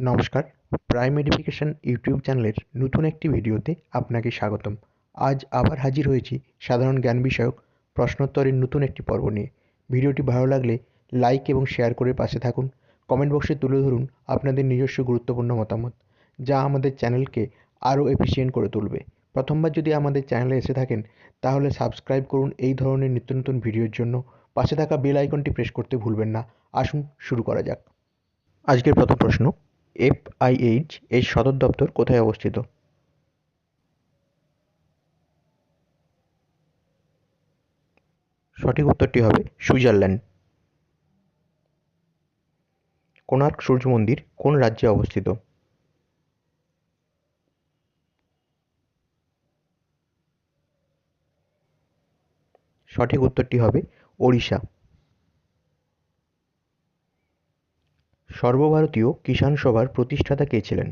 নমস্কার, prime education YouTube চ্যানেলের নতুন একটি ভিডিওতে আপনাকে স্বাগতম। আজ আবার হাজির হয়েছি সাধারণ জ্ঞান বিষয়ক প্রশ্নোত্তরের নতুন একটি পর্ব নিয়ে। ভিডিওটি ভালো লাগলে লাইক এবং শেয়ার করে পাশে থাকুন। কমেন্ট বক্সে তুলে ধরুন আপনাদের নিজস্ব গুরুত্বপূর্ণ মতামত, যা আমাদের চ্যানেলকে আরও এফিশিয়েন্ট করে তুলবে। প্রথমবার যদি আমাদের চ্যানেলে এসে থাকেন তাহলে সাবস্ক্রাইব করুন এই ধরনের নিত্য নতুন ভিডিওর জন্য। পাশে থাকা বেল আইকনটি প্রেস করতে ভুলবেন না। আসুন শুরু করা যাক। আজকের প্রথম প্রশ্ন, এফআইএইচ এর সদর দপ্তর কোথায় অবস্থিত? সঠিক উত্তরটি হবে সুইজারল্যান্ড। কোণার্ক সূর্য মন্দির কোন রাজ্যে অবস্থিত? সঠিক উত্তরটি হবে ওড়িশা। সর্বভারতীয় কিষাণ সভার প্রতিষ্ঠাতা কে ছিলেন?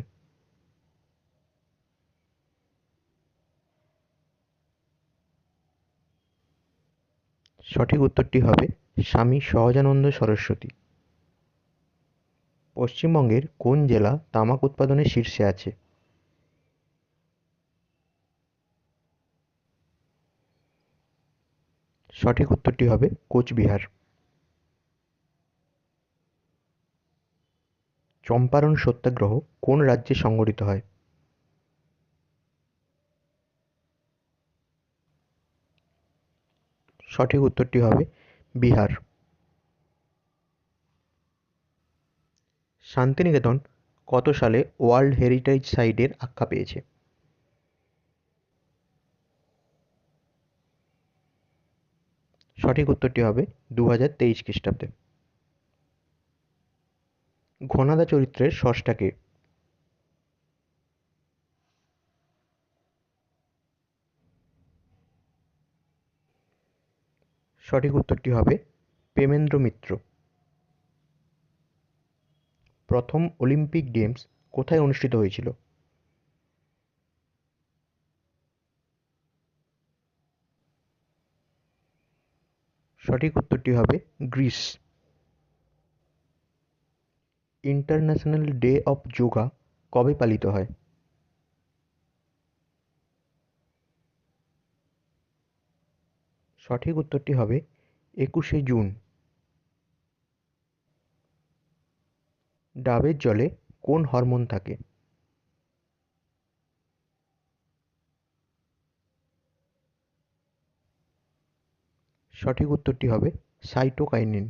সঠিক উত্তরটি হবে স্বামী সহজানন্দ সরস্বতী। পশ্চিমবঙ্গের কোন জেলা তামাক উৎপাদনে শীর্ষে আছে? সঠিক উত্তরটি হবে কোচবিহার। চম্পারণ সত্যাগ্রহ কোন রাজ্যে সংঘটিত হয়? সঠিক উত্তরটি হবে বিহার। শান্তিনিকেতন কত সালে ওয়ার্ল্ড হেরিটেজ সাইটের আখ্যা পেয়েছে? সঠিক উত্তরটি হবে 2023 খ্রিস্টাব্দে। ঘনাদা চরিত্রের স্রষ্টা কে? সঠিক উত্তরটি হবে প্রেমেন্দ্র মিত্র। প্রথম অলিম্পিক গেমস কোথায় অনুষ্ঠিত হয়েছিল? সঠিক উত্তরটি হবে Greece. International day of yoga কবে পালিত হয়? সঠিক উত্তরটি হবে 21শে জুন। ডাবের জলে কোন হরমোন থাকে? সঠিক উত্তরটি হবে সাইটোকাইনিন।